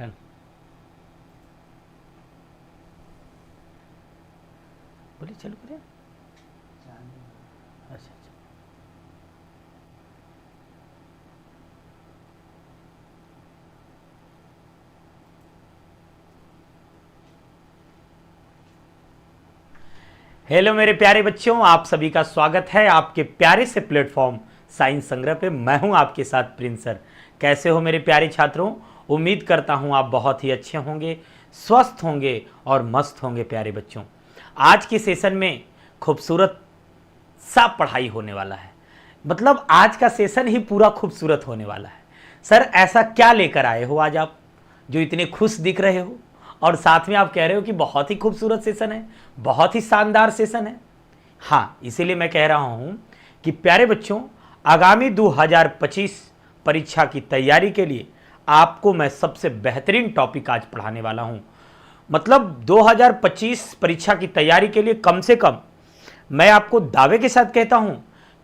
Done. बोलिए चलो करिए। अच्छा अच्छा। हेलो मेरे प्यारे बच्चों, आप सभी का स्वागत है आपके प्यारे से प्लेटफॉर्म साइंस संग्रह पे। मैं हूं आपके साथ प्रिंस सर। कैसे हो मेरे प्यारे छात्रों? उम्मीद करता हूं आप बहुत ही अच्छे होंगे, स्वस्थ होंगे और मस्त होंगे। प्यारे बच्चों, आज के सेशन में खूबसूरत सा पढ़ाई होने वाला है। मतलब आज का सेशन ही पूरा खूबसूरत होने वाला है। सर ऐसा क्या लेकर आए हो आज आप जो इतने खुश दिख रहे हो और साथ में आप कह रहे हो कि बहुत ही खूबसूरत सेशन है, बहुत ही शानदार सेशन है? हाँ, इसीलिए मैं कह रहा हूं कि प्यारे बच्चों, आगामी 2025 परीक्षा की तैयारी के लिए आपको मैं सबसे बेहतरीन टॉपिक आज पढ़ाने वाला हूं। मतलब 2025 परीक्षा की तैयारी के लिए कम से कम मैं आपको दावे के साथ कहता हूं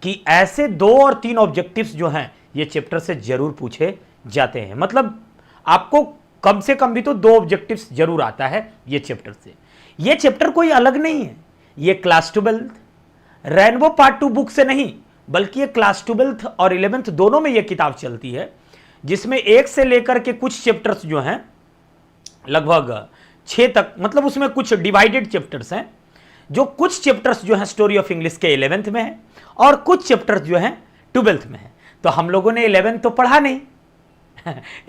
कि ऐसे 2 और 3 ऑब्जेक्टिव्स जो हैं ये चैप्टर से जरूर पूछे जाते हैं। मतलब आपको कम से कम भी तो 2 ऑब्जेक्टिव्स जरूर आता है ये चैप्टर से। ये चैप्टर कोई अलग नहीं है, ये क्लास 12 रेनबो पार्ट 2 बुक से नहीं, बल्कि ये क्लास 12 और 11th दोनों में ये किताब चलती है, जिसमें 1 से लेकर के कुछ चैप्टर्स जो हैं लगभग 6 तक, मतलब उसमें कुछ डिवाइडेड चैप्टर्स हैं। जो कुछ चैप्टर्स जो हैं स्टोरी ऑफ इंग्लिश के 11th में है और कुछ चैप्टर्स जो हैं 12th में है। तो हम लोगों ने 11th तो पढ़ा नहीं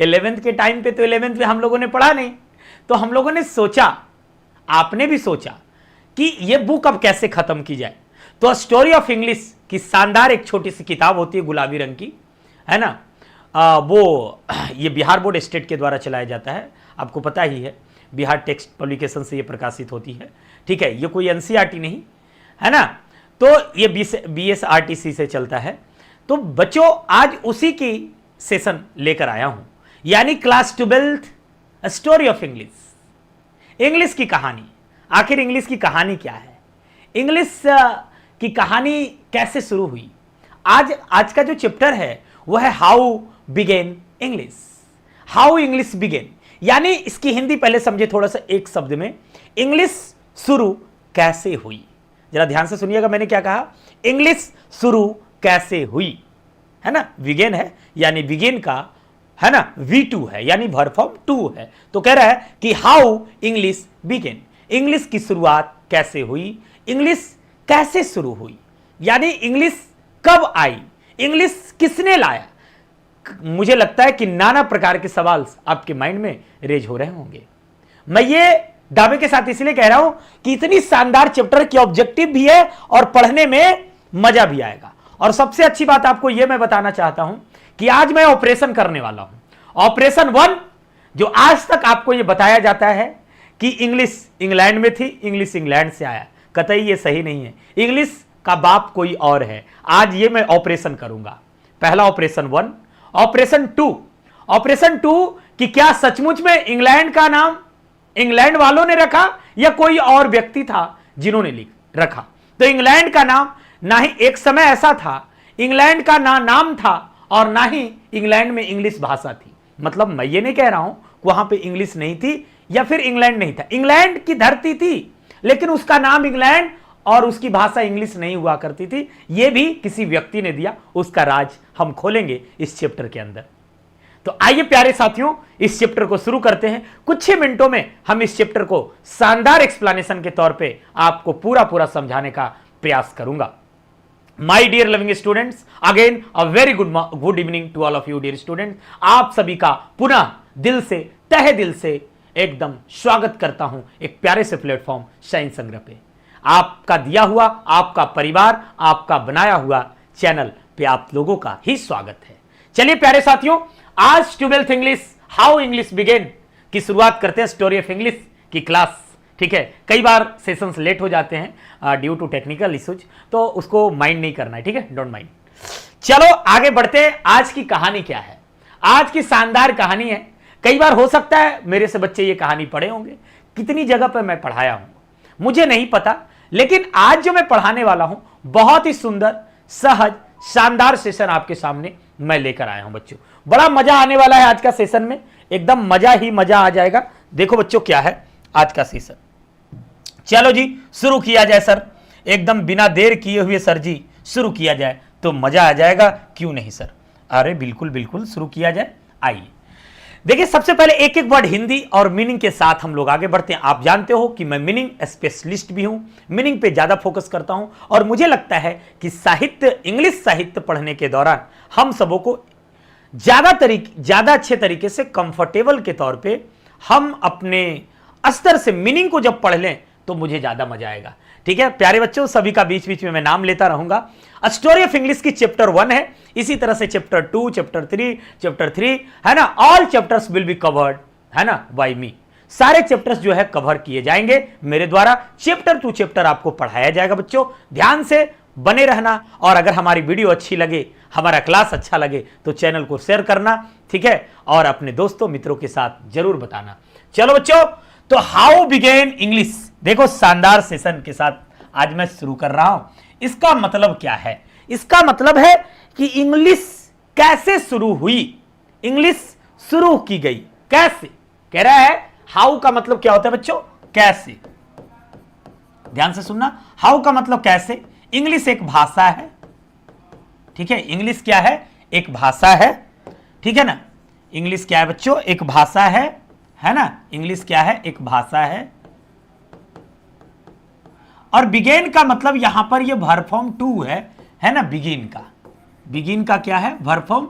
11th के टाइम पे तो 11th में हम लोगों ने पढ़ा नहीं। तो हम लोगों ने सोचा, आपने भी सोचा कि ये बुक अब कैसे खत्म की जाए। तो स्टोरी ऑफ इंग्लिश की शानदार एक छोटी सी किताब होती है गुलाबी रंग की, है ना। वो ये बिहार बोर्ड स्टेट के द्वारा चलाया जाता है, आपको पता ही है। बिहार टेक्स्ट पब्लिकेशन से ये प्रकाशित होती है, ठीक है। ये कोई एनसीईआरटी नहीं है ना। तो ये बीएसआरटीसी से चलता है। तो बच्चों, आज उसी की सेशन लेकर आया हूं, यानी class 12 story of English. English की कहानी। आखिर इंग्लिश की कहानी क्या है? इंग्लिश की कहानी कैसे शुरू हुई? आज का जो चैप्टर है वह है how began English. How English began, यानी इसकी हिंदी पहले समझे थोड़ा सा एक शब्द में, इंग्लिश शुरू कैसे हुई। जरा ध्यान से सुनिएगा मैंने क्या कहा। इंग्लिश शुरू कैसे हुई, है ना। बिगेन है यानी बिगिन का, है ना, V2 है यानी वर्ब फॉर्म 2 है। तो कह रहा है कि हाउ इंग्लिश बिगेन, इंग्लिश की शुरुआत कैसे हुई, इंग्लिश कैसे शुरू हुई, यानी इंग्लिश कब आई, इंग्लिश किसने लाया। मुझे लगता है कि नाना प्रकार के सवाल आपके माइंड में रेज हो रहे होंगे। मैं ये दावे के साथ इसलिए कह रहा हूं कि इतनी शानदार चैप्टर की ऑब्जेक्टिव भी है और पढ़ने में मजा भी आएगा। और सबसे अच्छी बात आपको यह मैं बताना चाहता हूं कि आज मैं ऑपरेशन करने वाला हूं। ऑपरेशन 1, जो आज तक आपको यह बताया जाता है कि इंग्लिश इंग्लैंड में थी, इंग्लिश इंग्लैंड से आया, कतई ये सही नहीं है। इंग्लिश का बाप कोई और है। आज ये मैं ऑपरेशन करूंगा। पहला ऑपरेशन 1। ऑपरेशन 2, ऑपरेशन 2 कि क्या सचमुच में इंग्लैंड का नाम इंग्लैंड वालों ने रखा या कोई और व्यक्ति था जिन्होंने रखा। तो इंग्लैंड का नाम, ना ही एक समय ऐसा था इंग्लैंड का ना नाम था और ना ही इंग्लैंड में इंग्लिश भाषा थी। मतलब मैं ये नहीं कह रहा हूं कि वहां पे इंग्लिश नहीं थी या फिर इंग्लैंड नहीं था। इंग्लैंड की धरती थी, लेकिन उसका नाम इंग्लैंड और उसकी भाषा इंग्लिश नहीं हुआ करती थी। यह भी किसी व्यक्ति ने दिया, उसका राज हम खोलेंगे इस चैप्टर के अंदर। तो आइए प्यारे साथियों, इस चैप्टर को शुरू करते हैं। कुछ ही मिनटों में हम इस चैप्टर को शानदार एक्सप्लेनेशन के तौर पे आपको पूरा समझाने का प्रयास करूंगा। My dear loving students, again a very good evening to all of you dear students. आप सभी का पुनः दिल से, तहे दिल से एकदम स्वागत करता हूं एक प्यारे से प्लेटफॉर्म साइंस संग्रह पे। आपका दिया हुआ, आपका परिवार, आपका बनाया हुआ चैनल पे आप लोगों का ही स्वागत है। चलिए प्यारे साथियों, आज 12th English how English begin की शुरुआत करते हैं, स्टोरी ऑफ इंग्लिश की क्लास। ठीक है, कई बार सेशंस लेट हो जाते हैं ड्यू टू टेक्निकल इश्यूज, तो उसको माइंड नहीं करना है, ठीक है, डोंट माइंड। चलो आगे बढ़ते हैं। आज की कहानी क्या है? आज की शानदार कहानी है। कई बार हो सकता है मेरे से बच्चे ये कहानी पढ़े होंगे, कितनी जगह पर मैं पढ़ाया हूं मुझे नहीं पता, लेकिन आज जो मैं पढ़ाने वाला हूं बहुत ही सुंदर, सहज, शानदार सेशन आपके सामने मैं लेकर आया हूं बच्चों। बड़ा मजा आने वाला है आज का सेशन में, एकदम मजा ही मजा आ जाएगा। देखो बच्चों क्या है आज का सेशन। चलो जी शुरू किया जाए सर, एकदम बिना देर किए हुए सर जी शुरू किया जाए तो मजा आ जाएगा, क्यों नहीं सर? अरे बिल्कुल बिल्कुल शुरू किया जाए। आइए देखिए, सबसे पहले एक एक वर्ड हिंदी और मीनिंग के साथ हम लोग आगे बढ़ते हैं। आप जानते हो कि मैं मीनिंग स्पेशलिस्ट भी हूं, मीनिंग पे ज्यादा फोकस करता हूं और मुझे लगता है कि साहित्य, इंग्लिश साहित्य पढ़ने के दौरान हम सबों को ज्यादा अच्छे तरीके से कंफर्टेबल के तौर पे हम अपने स्तर से मीनिंग को जब पढ़ लें तो मुझे ज्यादा मजा आएगा। ठीक है प्यारे बच्चों, सभी का बीच बीच में मैं नाम लेता रहूंगा। स्टोरी ऑफ इंग्लिश की चैप्टर 1 है, इसी तरह से चैप्टर 2, चैप्टर 3 है ना, all chapters will be covered है ना बाय मी। सारे चैप्टर्स जो है कवर किए जाएंगे मेरे द्वारा, चैप्टर टू चैप्टर आपको पढ़ाया जाएगा बच्चों। ध्यान से बने रहना, और अगर हमारी वीडियो अच्छी लगे, हमारा क्लास अच्छा लगे तो चैनल को शेयर करना, ठीक है, और अपने दोस्तों मित्रों के साथ जरूर बताना। चलो बच्चों, तो हाउ बिगेन इंग्लिश, देखो शानदार सेशन के साथ आज मैं शुरू कर रहा हूं। इसका मतलब क्या है? इसका मतलब है कि इंग्लिश कैसे शुरू हुई, इंग्लिश शुरू की गई कैसे। कह रहा है हाउ का मतलब क्या होता है बच्चों? कैसे। ध्यान से सुनना, हाउ का मतलब कैसे। इंग्लिश एक भाषा है, ठीक है, इंग्लिश क्या है? एक भाषा है, ठीक है ना। इंग्लिश क्या है बच्चों? एक भाषा है ना। इंग्लिश क्या है? एक भाषा है। और बिगेन का मतलब यहां पर ये वर्ब फॉर्म टू है ना। बिगिन का क्या है? वर्ब फॉर्म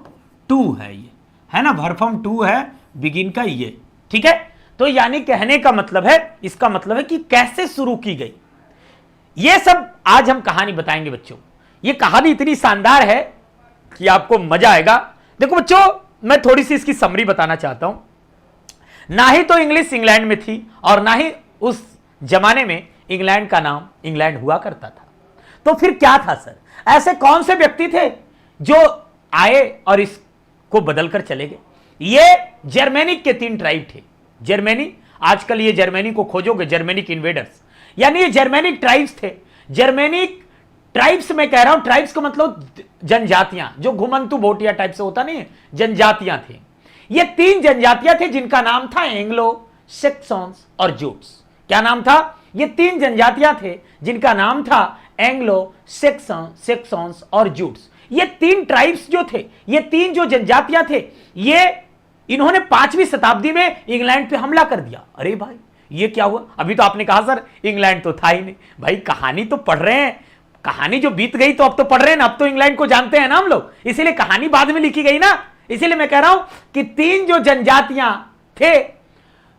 टू है ये, है ना, वर्ब फॉर्म टू है बिगिन का ये, ठीक है। तो यानी कहने का मतलब है, इसका मतलब है कि कैसे शुरू की गई। ये सब आज हम कहानी बताएंगे बच्चों। ये कहानी इतनी शानदार है कि आपको मजा आएगा। देखो बच्चों, मैं थोड़ी सी इसकी समरी बताना चाहता हूं। ना ही तो इंग्लिश इंग्लैंड में थी और ना ही उस जमाने में इंग्लैंड का नाम इंग्लैंड हुआ करता था। तो फिर क्या था सर? ऐसे कौन से व्यक्ति थे जो आए और इसको बदलकर चले गए? ये जर्मेनिक के 3 ट्राइब थे। जर्मनी, आजकल ये जर्मनी को खोजोगे, जर्मेनिक इन्वेडर्स, यानी ये जर्मेनिक ट्राइब्स थे। जर्मेनिक ट्राइब्स में कह रहा हूं, ट्राइब्स का मतलब जनजातियां, जो घुमंतु भोटिया टाइप से होता नहीं है, जनजातियां थी। ये 3 जनजातियां थे जिनका नाम था एंग्लो, सेक्सॉन्स और जूट्स। क्या नाम था? ये 3 जनजातियां थे जिनका नाम था एंग्लो, सेक्सॉन्स और जूट्स। ये 3 ट्राइब्स जो थे, ये 3 जो जनजातियां थे, ये इन्होंने 5वीं शताब्दी में इंग्लैंड पे हमला कर दिया। अरे भाई ये क्या हुआ? अभी तो आपने कहा सर इंग्लैंड तो था ही नहीं। भाई कहानी तो पढ़ रहे हैं, कहानी जो बीत गई तो अब तो पढ़ रहे हैं ना, अब तो इंग्लैंड को जानते हैं ना हम लोग, इसीलिए कहानी बाद में लिखी गई ना। इसीलिए मैं कह रहा हूं कि 3 जो जनजातियां थे,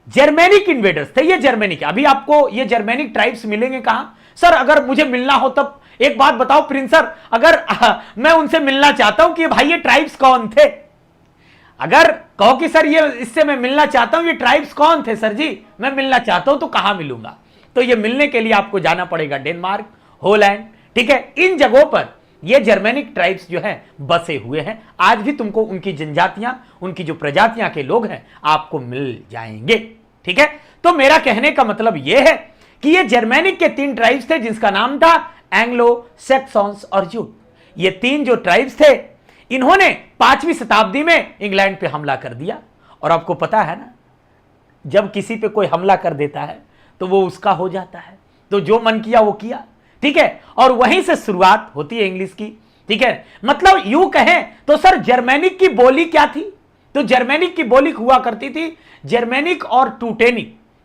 जर्मेनिक इन्वेडर्स थे ये जर्मेनिक। अभी आपको ये जर्मेनिक ट्राइब्स मिलेंगे कहां सर? अगर मुझे मिलना हो तब एक बात बताओ प्रिंस सर, अगर मैं उनसे मिलना चाहता हूं कि भाई ये ट्राइब्स कौन थे, अगर कहो कि सर ये इससे मैं मिलना चाहता हूं, ये ट्राइब्स कौन थे सर जी, मैं मिलना चाहता हूं, तो कहां मिलूंगा? तो ये मिलने के लिए आपको जाना पड़ेगा डेनमार्क, हॉलैंड, ठीक है। इन जगहों पर ये जर्मेनिक ट्राइब्स जो है बसे हुए हैं। आज भी तुमको उनकी जनजातियां, उनकी जो प्रजातियां के लोग हैं आपको मिल जाएंगे, ठीक है। तो मेरा कहने का मतलब यह है कि ये जर्मेनिक के 3 ट्राइब्स थे जिसका नाम था एंग्लो, सेक्सॉन्स और जूट। ये 3 जो ट्राइब्स थे, इन्होंने 5वीं शताब्दी में इंग्लैंड पे हमला कर दिया। और आपको पता है ना, जब किसी पे कोई हमला कर देता है तो वो उसका हो जाता है, तो जो मन किया वो किया, ठीक है। और वहीं से शुरुआत होती है इंग्लिश की, ठीक है। मतलब यूं कहें तो सर जर्मेनिक की बोली क्या थी? तो जर्मेनिक की बोली हुआ करती थी जर्मेनिक और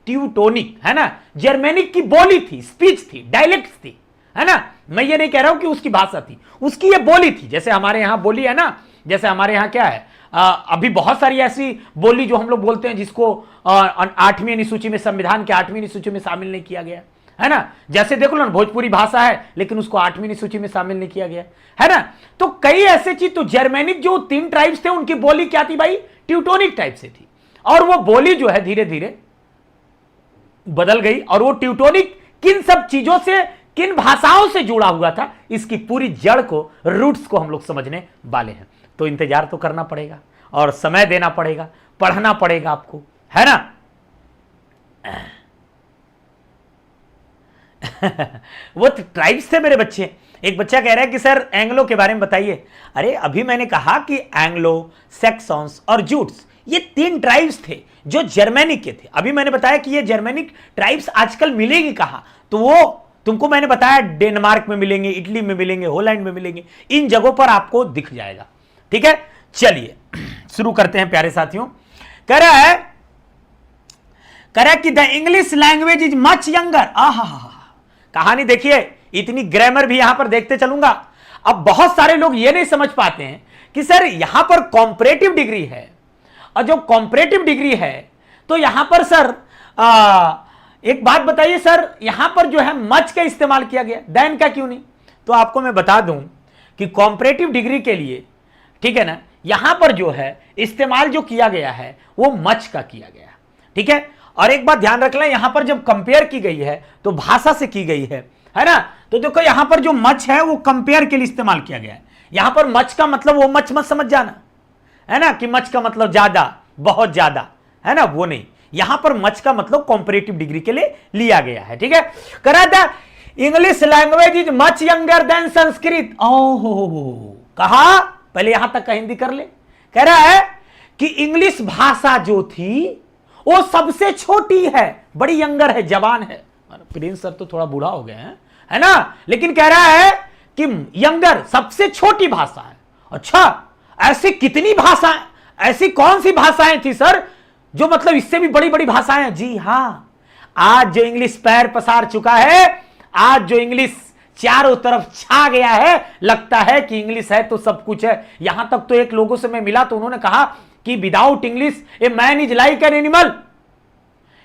ट्यूटोनिक, है ना। जर्मेनिक की बोली थी, स्पीच थी, डायलेक्ट थी, है ना। मैं ये नहीं कह रहा हूं कि उसकी भाषा थी, उसकी ये बोली थी। जैसे हमारे यहां बोली है ना, जैसे हमारे यहां क्या है, अभी बहुत सारी ऐसी बोली जो हम लोग बोलते हैं जिसको 8वीं अनुसूची में, संविधान के 8वीं अनुसूची में शामिल नहीं किया गया, है ना। जैसे देखो ना, भोजपुरी भाषा है लेकिन उसको 8वीं अनुसूची में शामिल नहीं किया गया, है ना। तो कई ऐसे चीज, तो जर्मेनिक जो 3 ट्राइब्स थे उनकी बोली क्या थी भाई? ट्यूटोनिक टाइप से थी। और वो बोली जो है धीरे धीरे बदल गई। और वो ट्यूटोनिक किन सब चीजों से, किन भाषाओं से जुड़ा हुआ था, इसकी पूरी जड़ को, रूट्स को हम लोग समझने वाले हैं। तो इंतजार तो करना पड़ेगा और समय देना पड़ेगा, पढ़ना पड़ेगा आपको, है ना। वो ट्राइब्स थे मेरे बच्चे। एक बच्चा कह रहा है कि सर एंग्लो के बारे में बताइए। अरे अभी मैंने कहा कि एंग्लो, सैक्सन्स और जूट्स ये 3 ट्राइब्स थे जो जर्मनी के थे। अभी मैंने बताया कि ये जर्मनिक ट्राइब्स आजकल मिलेगी कहां, तो वो तुमको मैंने बताया डेनमार्क में मिलेंगे, इटली में मिलेंगे, हॉलैंड में मिलेंगे, इन जगहों पर आपको दिख जाएगा। ठीक है, चलिए शुरू करते हैं प्यारे साथियों। कह रहा है कि the English language is much younger. कहानी देखिए, इतनी ग्रामर भी यहां पर देखते चलूंगा। अब बहुत सारे लोग ये नहीं समझ पाते हैं कि सर यहां पर कॉम्परेटिव डिग्री है, और जो कॉम्परेटिव डिग्री है तो यहां पर सर एक बात बताइए सर, यहां पर जो है मच का इस्तेमाल किया गया, देन का क्यों नहीं? तो आपको मैं बता दूं कि कॉम्परेटिव डिग्री के लिए, ठीक है ना, यहां पर जो है इस्तेमाल जो किया गया है वो मच का किया गया। ठीक है, और एक बात ध्यान रख लें, यहां पर जब कंपेयर की गई है तो भाषा से की गई है ना। तो देखो यहां पर जो मच है वो कंपेयर के लिए इस्तेमाल किया गया है। यहां पर मच का मतलब वो मच मत समझ जाना, है ना, कि मच का मतलब ज्यादा, बहुत ज्यादा, है ना, वो नहीं। यहां पर मच का मतलब कॉम्परेटिव डिग्री के लिए लिया गया है। ठीक है, करा था English language is much younger than Sanskrit. ओहो, कहा पहले यहां तक का हिंदी कर ले। कह रहा है कि इंग्लिश भाषा जो थी वो सबसे छोटी है, बड़ी यंगर है, जवान है। प्रिंस सर तो थोड़ा बूढ़ा हो गए हैं, है ना, लेकिन कह रहा है कि यंगर सबसे छोटी भाषा है। अच्छा, ऐसी कितनी भाषाएं, ऐसी कौन सी भाषाएं थी सर जो मतलब इससे भी बड़ी बड़ी भाषाएं हैं? जी हां, आज जो इंग्लिश पैर पसार चुका है, आज जो इंग्लिश चारों तरफ छा गया है, लगता है कि इंग्लिश है तो सब कुछ है। यहां तक तो एक लोगों से मैं मिला तो उन्होंने कहा कि without English a man is like an animal.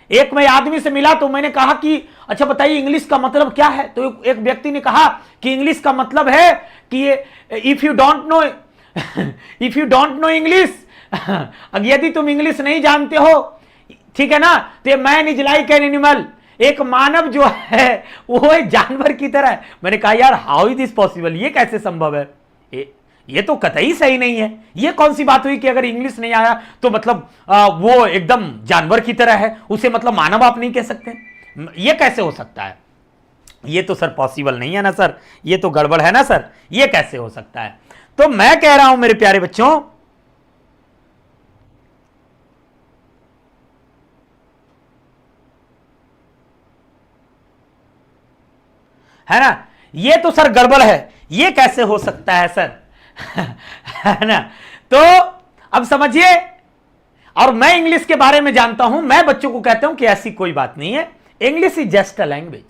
एक मैं आदमी से मिला तो मैंने कहा कि अच्छा बताइए इंग्लिश का मतलब क्या है? तो एक व्यक्ति ने कहा कि इंग्लिश का मतलब है कि if you don't no English, यदि तुम इंग्लिश नहीं जानते हो, ठीक है ना, तो man is like an animal, एक मानव जो है वो एक जानवर की तरह है। मैंने कहा यार हाउ इज दिस पॉसिबल, ये कैसे संभव है? ये तो कतई सही नहीं है। ये कौन सी बात हुई कि अगर इंग्लिश नहीं आया तो मतलब वो एकदम जानवर की तरह है, उसे मतलब मानव आप नहीं कह सकते? ये कैसे हो सकता है? ये तो सर पॉसिबल नहीं है ना सर, ये तो गड़बड़ है ना सर, ये कैसे हो सकता है? तो मैं कह रहा हूं मेरे प्यारे बच्चों, है ना, ये तो सर गड़बड़ है, ये कैसे हो सकता है सर? है ना, तो अब समझिए। और मैं इंग्लिश के बारे में जानता हूं, मैं बच्चों को कहता हूं कि ऐसी कोई बात नहीं है। English is just a language,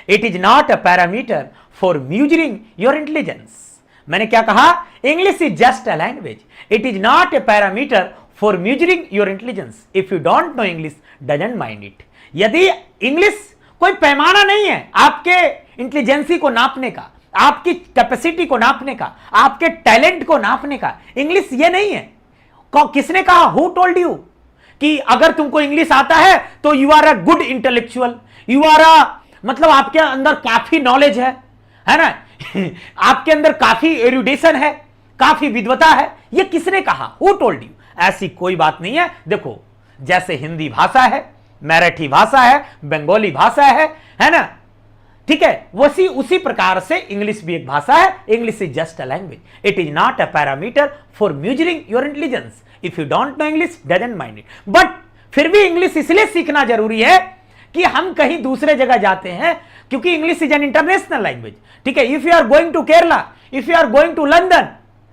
it is not a parameter for measuring your intelligence. मैंने क्या कहा? English is just a language, it is not a parameter for measuring your intelligence. If you don't no English, doesn't mind it. यदि English कोई पैमाना नहीं है आपके intelligence को नापने का, आपकी कैपेसिटी को नापने का, आपके टैलेंट को नापने का, इंग्लिश ये नहीं है। किसने कहा? हु टोल्ड यू कि अगर तुमको इंग्लिश आता है तो you are a good intellectual, you are a मतलब आपके अंदर काफी नॉलेज है ना, आपके अंदर काफी एरुडेशन है, काफी विद्वता है। ये किसने कहा? Who told you? ऐसी कोई बात नहीं है। देखो, जैसे हिंदी भाषा है, मराठी भाषा है, बंगाली भाषा है ना, ठीक है, उसी प्रकार से इंग्लिश भी एक भाषा है। English is just a language, it is not a parameter for measuring your intelligence. If you don't no English, doesn't mind it. But फिर भी इंग्लिश इसलिए सीखना जरूरी है कि हम कहीं दूसरे जगह जाते हैं, क्योंकि English is an international language. ठीक है, if you are going to Kerala, if you are going to London,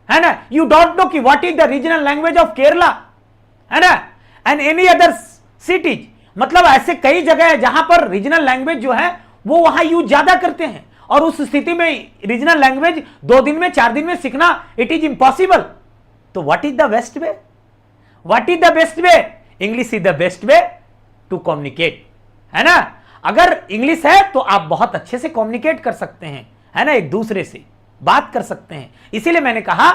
है ना, यू डोंट नो कि what is the regional language of Kerala, है ना, एंड एनी अदर सिटीज। मतलब ऐसे कई जगह है जहां पर रीजनल लैंग्वेज जो है वो वहां यूज ज्यादा करते हैं, और उस स्थिति में रीजनल लैंग्वेज 2 दिन में 4 दिन में सीखना इट इज इंपॉसिबल। तो what is the best way? What is the best way? English is the best way to communicate, है ना। अगर इंग्लिश है तो आप बहुत अच्छे से कम्युनिकेट कर सकते हैं, है ना, एक दूसरे से बात कर सकते हैं। इसीलिए मैंने कहा,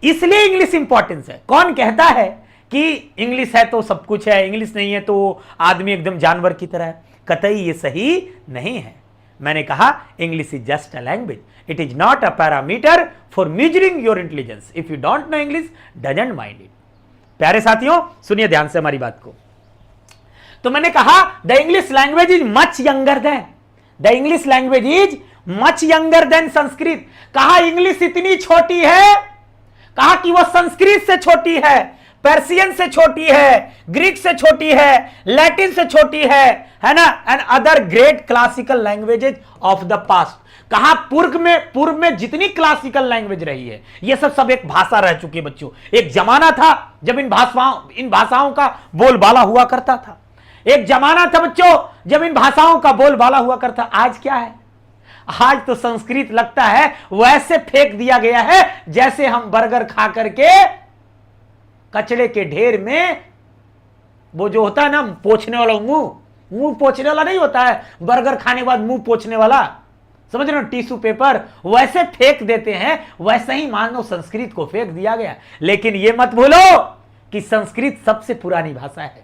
इसलिए इंग्लिश इंपॉर्टेंस है। कौन कहता है कि इंग्लिश है तो सब कुछ है, इंग्लिश नहीं है तो आदमी एकदम जानवर की तरह है? कतई ये सही नहीं है। मैंने कहा English is just a language, it is not a parameter for measuring your intelligence. If you don't no English, doesn't mind it. प्यारे साथियों, सुनिए ध्यान से हमारी बात को। तो मैंने कहा the English language is much younger than the English language is much younger than Sanskrit. कहा इंग्लिश इतनी छोटी है, कहा कि वह संस्कृत से छोटी है, पर्शियन से छोटी है, ग्रीक से छोटी है, लैटिन से छोटी है ना, and other great classical languages of the past. कहा पूर्व में जितनी क्लासिकल लैंग्वेज रही है ये सब एक भाषा रह चुकी है बच्चों। एक जमाना था जब इन भाषाओं का बोलबाला हुआ करता था। एक जमाना था बच्चों जब इन भाषाओं का बोलबाला हुआ करता। आज क्या है? आज तो संस्कृत लगता है वैसे फेंक दिया गया है जैसे हम बर्गर खा करके कचड़े के ढेर में, वो जो होता है ना पोंछने वाला, मुंह पोंछने वाला नहीं होता है, बर्गर खाने के बाद मुंह पोंछने वाला, समझ रहे हो, टिश्यू पेपर, वैसे फेंक देते हैं। वैसे ही मान लो संस्कृत को फेंक दिया गया। लेकिन यह मत भूलो कि संस्कृत सबसे पुरानी भाषा है।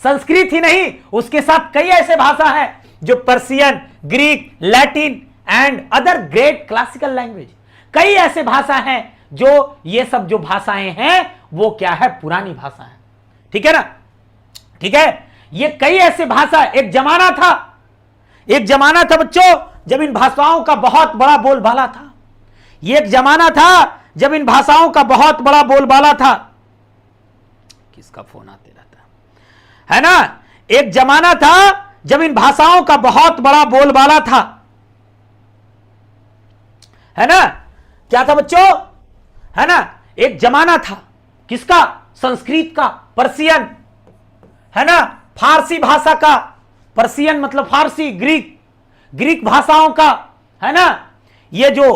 संस्कृत ही नहीं, उसके साथ कई ऐसे भाषा है जो Persian, Greek, Latin and other great classical language, कई ऐसे भाषा हैं जो ये सब जो भाषाएं हैं वो क्या है? पुरानी भाषा है। ठीक है ना? ठीक है, ये कई ऐसे भाषा। एक जमाना था बच्चों जब इन भाषाओं का बहुत बड़ा बोलबाला था। ये एक जमाना था जब इन भाषाओं का बहुत बड़ा बोलबाला था। किसका फोन आते रहता है ना? एक जमाना था जब इन भाषाओं का बहुत बड़ा बोलबाला था, है ना? क्या था बच्चों? है ना? एक जमाना था किसका? संस्कृत का, पर्शियन, है ना, फारसी भाषा का, पर्शियन मतलब फारसी, ग्रीक भाषाओं का, है ना, ये जो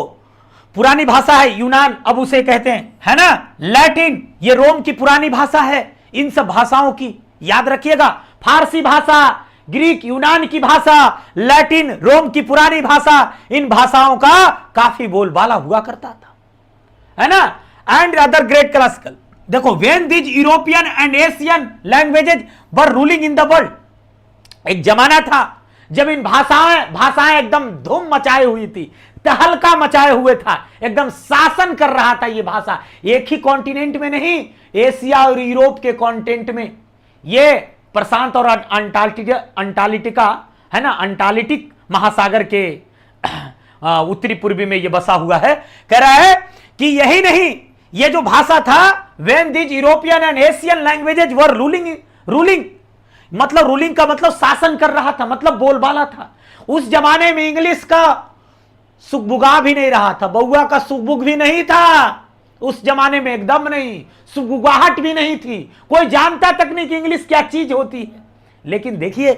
पुरानी भाषा है यूनान, अब उसे कहते हैं, है ना, लैटिन, ये रोम की पुरानी भाषा है। इन सब भाषाओं की याद रखिएगा, फारसी भाषा, ग्रीक, यूनान की भाषा, लैटिन, रोम की पुरानी भाषा, इन भाषाओं का काफी बोलबाला हुआ करता था, है ना, एंड अदर ग्रेट क्लासिकल। देखो, when these European and Asian languages were ruling in the world, एक जमाना था जब इन भाषाएं एकदम धूम मचाए हुई थी, तहलका मचाए हुए था, एकदम शासन कर रहा था ये भाषा। एक ही कॉन्टिनेंट में नहीं, एशिया और यूरोप के कॉन्टिनेंट में, ये प्रशांत और अंटार्कटिका, है ना, अंटार्कटिक महासागर के उत्तरी पूर्वी में ये बसा हुआ है। कह रहा है कि यही नहीं, ये जो भाषा था, when these European and Asian languages were ruling मतलब रूलिंग का मतलब शासन कर रहा था, मतलब बोलबाला था। उस जमाने में इंग्लिश का सुगबुगा भी नहीं रहा था, बउआ का सुगबुग भी नहीं था उस जमाने में, एकदम नहीं, सुगबुगाहट भी नहीं थी, कोई जानता तक नहीं कि इंग्लिश क्या चीज होती है। लेकिन देखिए,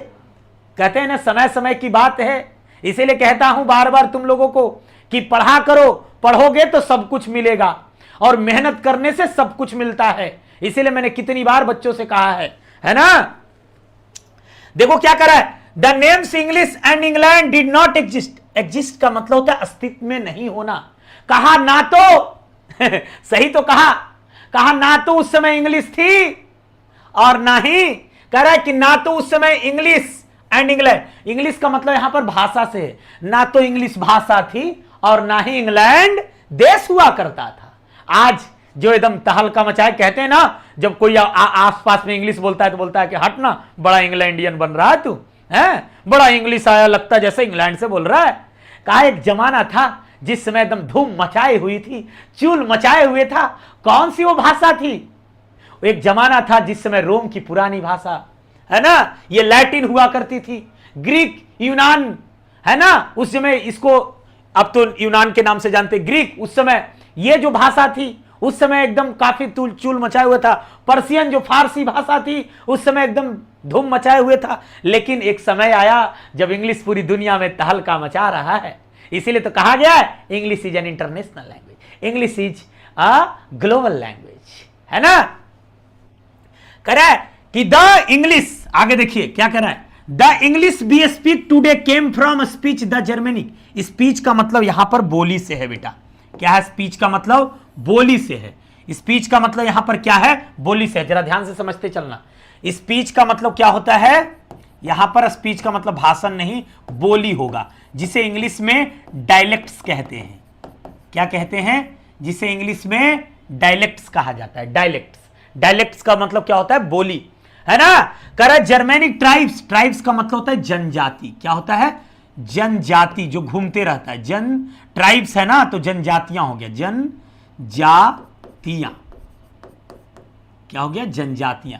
कहते हैं ना, समय समय की बात है, इसीलिए कहता हूं बार बार तुम लोगों को कि पढ़ा करो, पढ़ोगे तो सब कुछ मिलेगा, और मेहनत करने से सब कुछ मिलता है। इसीलिए मैंने कितनी बार बच्चों से कहा है ना। देखो क्या करा है, the names English and England did not exist. Exist का मतलब होता है अस्तित्व में नहीं होना। कहा ना तो सही तो कहा ना तो उस समय इंग्लिश थी और ना ही, कह रहा है कि ना तो उस समय इंग्लिश एंड इंग्लैंड, इंग्लिश का मतलब यहां पर भाषा से है, ना तो इंग्लिश भाषा थी और ना ही इंग्लैंड देश हुआ करता था। आज जो एकदम तहलका मचाए, कहते हैं ना, जब कोई आसपास में इंग्लिश बोलता है तो बोलता है कि हट ना, बड़ा इंग्लैंडियन बन रहा है तू, है, बड़ा इंग्लिश आया, लगता जैसे इंग्लैंड से बोल रहा है। कहा एक जमाना था जिस समय एकदम धूम मचाई हुई थी, चूल मचाए हुए था। कौन सी वो भाषा थी? एक जमाना था जिस समय रोम की पुरानी भाषा, है ना, ये लैटिन हुआ करती थी, ग्रीक, यूनान, है ना, उस समय इसको अब तो यूनान के नाम से जानते, ग्रीक, उस समय ये जो भाषा थी उस समय एकदम काफी चूल मचाए हुए था। पर्शियन जो फारसी भाषा थी उस समय एकदम धूम मचाए हुए था। लेकिन एक समय आया जब इंग्लिश पूरी दुनिया में तहलका मचा रहा है। इसीलिए तो कहा गया है English is an international language, English is a global language, है ना। कह रहा है कि द इंग्लिश, आगे देखिए क्या कह रहा है, the English we speak today came from speech the Germanic. Speech का मतलब यहां पर बोली से है बेटा। क्या है स्पीच का मतलब? बोली से है। स्पीच का मतलब यहां पर क्या है? बोली से है। जरा ध्यान से समझते चलना। स्पीच का मतलब क्या होता है? यहां पर स्पीच का मतलब भाषण नहीं, बोली होगा, जिसे इंग्लिश में डायलेक्ट्स कहते हैं। क्या कहते हैं? जिसे इंग्लिश में डायलेक्ट्स कहा जाता है। डायलेक्ट्स का मतलब क्या होता है? बोली, है ना। कर जर्मेनिक ट्राइब्स, ट्राइब्स का मतलब होता है जनजाति। क्या होता है? जनजाति जो घूमते रहता है, जन ट्राइब्स है ना, तो जनजातियां हो गया, जनजातियां क्या हो गया, जनजातियां।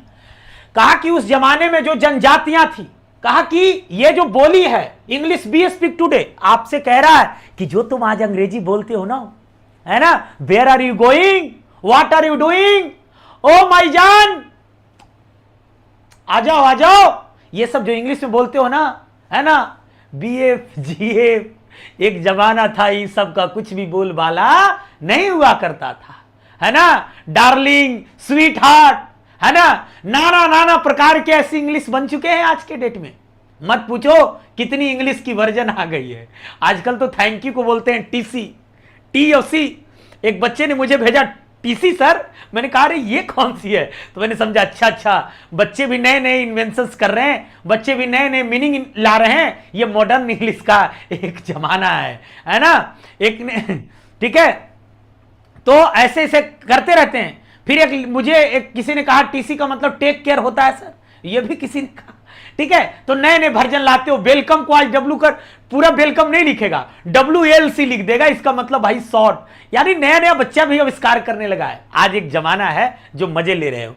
कहा कि उस जमाने में जो जनजातियां थी, कहा कि ये जो बोली है इंग्लिश बी स्पीक टुडे, आपसे कह रहा है कि जो तुम आज अंग्रेजी बोलते हो ना, है ना, where are you going, what are you doing, oh my जान, आ जाओ आ जाओ, ये सब जो इंग्लिश में बोलते हो ना, है ना, बीएफ जीएफ, एक जमाना था इन सब का कुछ भी बोलबाला नहीं हुआ करता था, है ना, डार्लिंग, स्वीट हार्ट, है ना, नाना नाना प्रकार के ऐसी इंग्लिश बन चुके हैं आज के डेट में, मत पूछो कितनी इंग्लिश की वर्जन आ गई है। आजकल तो थैंक यू को बोलते हैं टीसी, टीओसी। एक बच्चे ने मुझे भेजा टीसी सर, मैंने कहा अरे ये कौन सी है, तो मैंने समझा अच्छा अच्छा, बच्चे भी नए नए इन्वेंशंस कर रहे हैं, बच्चे भी नए नए मीनिंग ला रहे हैं, ये मॉडर्न इंग्लिश का एक जमाना है ना, एक ने, ठीक है, तो ऐसे ऐसे करते रहते हैं। फिर एक किसी ने कहा टीसी का मतलब टेक केयर होता है सर, ये भी किसी ने कहा, ठीक है, तो नए नए वर्जन लाते हो। वेलकम को आज डब्ल्यू कर, पूरा वेलकम नहीं लिखेगा, WLC लिख देगा, इसका मतलब भाई शॉर्ट, यानी नया नया बच्चा भी आविष्कार करने लगा है। आज एक जमाना है जो मजे ले रहे हो।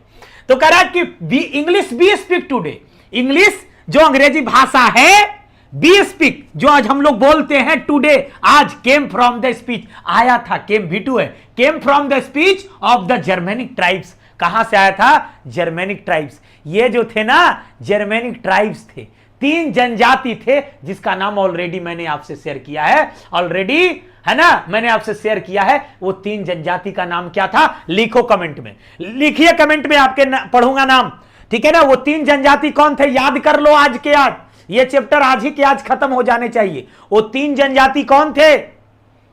तो कह रहा है कि English we speak today, English जो अंग्रेजी भाषा है, बी स्पीक जो आज हम लोग बोलते हैं टुडे, आज केम फ्रॉम द स्पीच, आया था, केम V2 है, came from the speech of the Germanic tribes. कहां से आया था, जर्मेनिक ट्राइब्स। ये जो थे ना जर्मेनिक ट्राइब्स थे, 3 जनजाति थे जिसका नाम ऑलरेडी मैंने आपसे शेयर किया है, ऑलरेडी, है ना, मैंने आपसे शेयर किया है। वो 3 जनजाति का नाम क्या था, लिखो कमेंट में, लिखिए कमेंट में, आपके पढ़ूंगा नाम, ठीक है ना। वो 3 जनजाति कौन थे, याद कर लो आज के आज, ये चैप्टर आज ही के आज खत्म हो जाने चाहिए। वो 3 जनजाति कौन थे,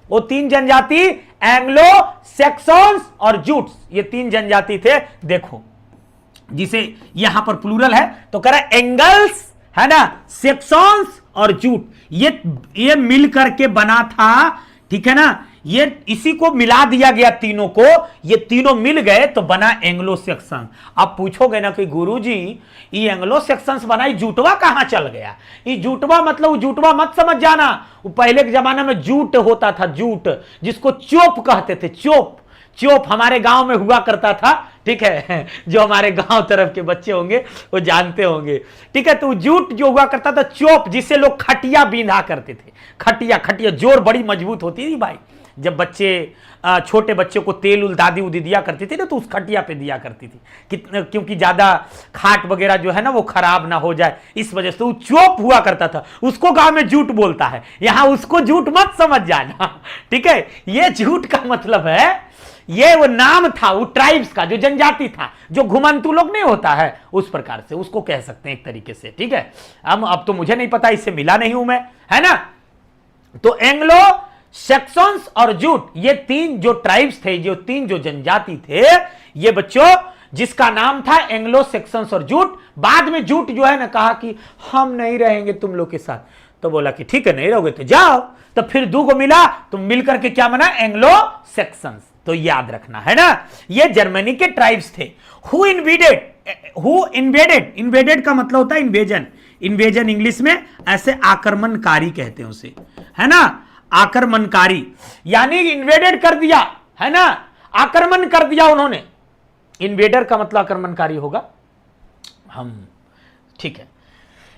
वो 3 जनजाति एंग्लो सैक्सन्स और जूट्स, ये 3 जनजाति थे। देखो जिसे यहां पर प्लूरल है तो कह रहा एंगल्स, है ना, सैक्सन्स और जूट, ये मिल करके बना था, ठीक है ना, ये इसी को मिला दिया गया तीनों को, ये तीनों मिल गए तो बना एंग्लो सेक्शन। अब पूछोगे ना कि गुरुजी ये एंग्लो सेक्शंस बना, जूटवा कहां चल गया, ये जूटवा मतलब जूटवा मत समझ जाना, वो पहले के जमाने में जूट होता था, जूट जिसको चोप कहते थे, चोप, चोप हमारे गांव में हुआ करता था, ठीक है, जो हमारे गांव तरफ के बच्चे होंगे वो जानते होंगे, ठीक है। तो जूट जो हुआ करता था, चोप जिससे लोग खटिया बींधा करते थे, खटिया, खटिया जोर बड़ी मजबूत होती थी भाई, जब बच्चे छोटे बच्चे को तेल उल दादी उदी दिया करती थी ना, तो उस खटिया पे दिया करती थी, क्योंकि ज्यादा खाट वगैरह जो है ना वो खराब ना हो जाए, इस वजह से वो चोप हुआ करता था, उसको गांव में जूट बोलता है, यहां उसको जूट मत समझ जाना, ठीक है। ये जूट का मतलब है, ये वो नाम था वो ट्राइब्स का, जो जनजाति था, जो घुमंतु लोग नहीं होता है, उस प्रकार से उसको कह सकते हैं एक तरीके से, ठीक है। अब तो मुझे नहीं पता, इससे मिला नहीं हूं मैं, है ना। तो एंग्लो सेक्शंस और जूट, ये 3 जो ट्राइब्स थे, जो 3 जो जनजाति थे, ये बच्चों जिसका नाम था एंग्लो सेक्शंस और जूट। बाद में जूट जो है ना कहा कि हम नहीं रहेंगे तुम लोग के साथ, तो बोला कि ठीक है नहीं रहोगे तो जाओ, तो फिर 2 को मिला तो मिलकर के क्या बना, एंग्लो सेक्शंस। तो याद रखना, है ना, ये जर्मनी के ट्राइब्स थे। हु इन्वेडेड, इन्वेडेड का मतलब होता है इन्वेजन, इन्वेजन इंग्लिश में ऐसे आक्रमणकारी कहते हैं उसे, है ना, आक्रमणकारी, यानी इन्वेडेड कर दिया, है ना, आक्रमण कर दिया उन्होंने। इन्वेडर का मतलब आक्रमणकारी होगा, हम, ठीक है,